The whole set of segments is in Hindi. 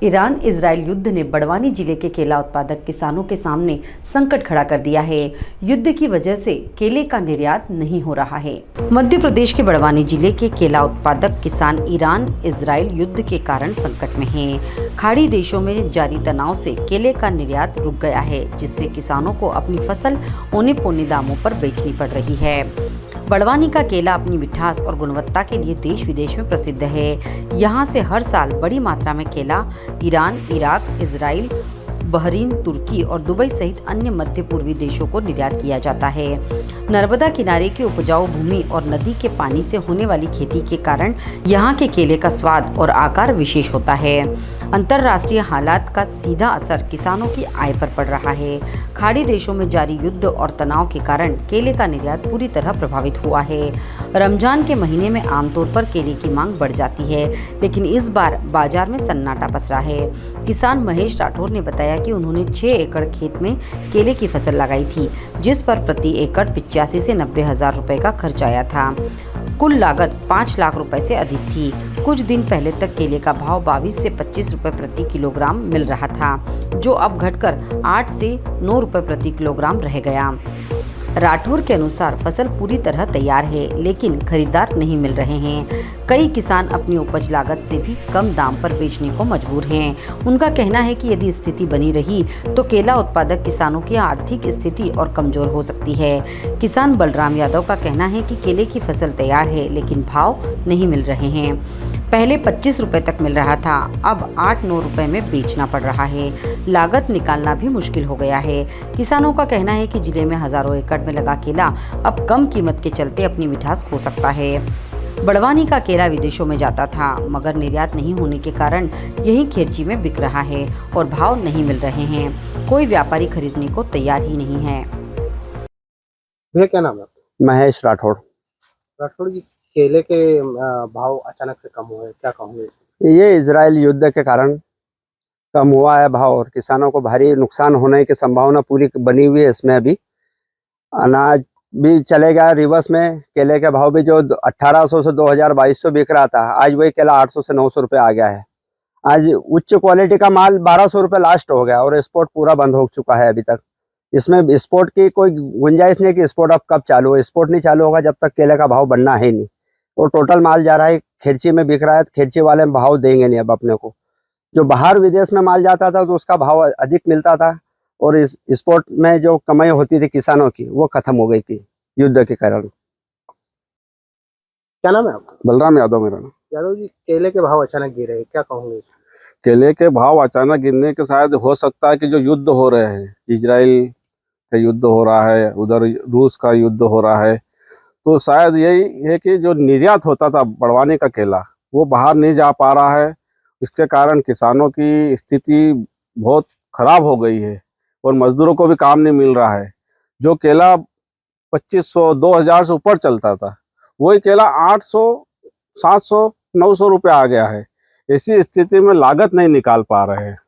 ईरान इजराइल युद्ध ने बड़वानी जिले के केला उत्पादक किसानों के सामने संकट खड़ा कर दिया है। युद्ध की वजह से केले का निर्यात नहीं हो रहा है। मध्य प्रदेश के बड़वानी जिले के केला उत्पादक किसान ईरान इजराइल युद्ध के कारण संकट में हैं। खाड़ी देशों में जारी तनाव से केले का निर्यात रुक गया है, जिससे किसानों को अपनी फसल औने पौने दामों पर बेचनी पड़ रही है। बड़वानी का केला अपनी मिठास और गुणवत्ता के लिए देश विदेश में प्रसिद्ध है। यहाँ से हर साल बड़ी मात्रा में केला ईरान, इराक, इजराइल, बहरीन, तुर्की और दुबई सहित अन्य मध्य पूर्वी देशों को निर्यात किया जाता है। नर्मदा किनारे की उपजाऊ भूमि और नदी के पानी से होने वाली खेती के कारण यहाँ के केले का स्वाद और आकार विशेष होता है। अंतर्राष्ट्रीय हालात का सीधा असर किसानों की आय पर पड़ रहा है। खाड़ी देशों में जारी युद्ध और तनाव के कारण केले का निर्यात पूरी तरह प्रभावित हुआ है। रमजान के महीने में आमतौर पर केले की मांग बढ़ जाती है, लेकिन इस बार बाजार में सन्नाटा पसरा है। किसान महेश राठौर ने बताया कि उन्होंने 6 एकड़ खेत में केले की फसल लगाई थी, जिस पर प्रति एकड़ 85 से 90 हजार रुपए का खर्च आया था। कुल लागत 5 लाख रुपए से अधिक थी। कुछ दिन पहले तक केले का भाव 22 से 25 रुपए प्रति किलोग्राम मिल रहा था, जो अब घटकर 8 से 9 रुपए प्रति किलोग्राम रह गया। राठौर के अनुसार फसल पूरी तरह तैयार है, लेकिन खरीदार नहीं मिल रहे हैं। कई किसान अपनी उपज लागत से भी कम दाम पर बेचने को मजबूर हैं। उनका कहना है कि यदि स्थिति बनी रही तो केला उत्पादक किसानों की आर्थिक स्थिति और कमजोर हो सकती है। किसान बलराम यादव का कहना है कि केले की फसल तैयार है, लेकिन भाव नहीं मिल रहे हैं। पहले 25 रुपए तक मिल रहा था, अब 8-9 रुपए में बेचना पड़ रहा है। लागत निकालना भी मुश्किल हो गया है। किसानों का कहना है कि जिले में हजारों एकड़ में लगा केला अब कम कीमत के चलते अपनी मिठास खो सकता है। बड़वानी का केला विदेशों में जाता था, मगर निर्यात नहीं होने के कारण यही खेरची में बिक रहा है और भाव नहीं मिल रहे हैं। कोई व्यापारी खरीदने को तैयार ही नहीं है। भैया क्या नाम है? महेश राठौड़। राठौड़ जी, केले के भाव अचानक से कम हुए, क्या कहोगे? ये इजराइल युद्ध के कारण कम हुआ है भाव, और किसानों को भारी नुकसान होने की संभावना पूरी बनी हुई है। इसमें अभी अनाज भी चलेगा रिवर्स में। केले के भाव भी जो 1800 से 2200 बिक रहा था, आज वही केला 800 से 900 रुपये आ गया है। आज उच्च क्वालिटी का माल 1200 रुपये लास्ट हो गया, और एक्सपोर्ट पूरा बंद हो चुका है अभी तक। इसमें एक्सपोर्ट की कोई गुंजाइश नहीं कि एक्सपोर्ट अब कब चालू हो। एक्सपोर्ट नहीं चालू होगा जब तक केले का भाव बढ़ना है नहीं। और टोटल माल जा रहा है खेरची में बिक रहा है, खेरची वाले भाव देंगे नहीं अब अपने को। जो बाहर विदेश में माल जाता था तो उसका भाव अधिक मिलता था, और इस एक्सपोर्ट में जो कमाई होती थी किसानों की वो खत्म हो गई थी युद्ध के कारण। क्या नाम है आपका? बलराम यादव मेरा नाम। यादव जी, केले के भाव अचानक गिरे, क्या कहोगे? केले के भाव अचानक गिरने के शायद हो सकता है कि जो युद्ध हो रहे हैं, इजराइल का युद्ध हो रहा है, उधर रूस का युद्ध हो रहा है, तो शायद यही है कि जो निर्यात होता था बड़वानी का केला वो बाहर नहीं जा पा रहा है। इसके कारण किसानों की स्थिति बहुत खराब हो गई है, और मजदूरों को भी काम नहीं मिल रहा है। जो केला 2500 2000 से ऊपर चलता था, वही केला 800 700 900 रुपये आ गया है। ऐसी स्थिति में लागत नहीं निकाल पा रहे हैं।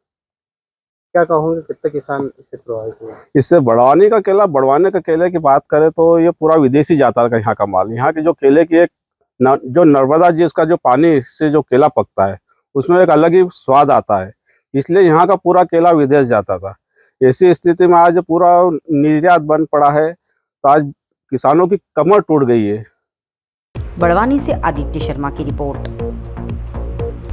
क्या कहोगे, कितने किसान इससे प्रभावित हुए? इससे बड़वानी का केले की बात करें तो ये पूरा विदेशी जाता है यहाँ का माल। यहाँ की जो केले की एक जो नर्मदा जी उसका जो पानी से जो केला पकता है उसमें एक अलग ही स्वाद आता है, इसलिए यहाँ का पूरा केला विदेश जाता था। ऐसी स्थिति में आज पूरा निर्यात बंद पड़ा है, तो आज किसानों की कमर टूट गई है। बड़वानी से आदित्य शर्मा की रिपोर्ट।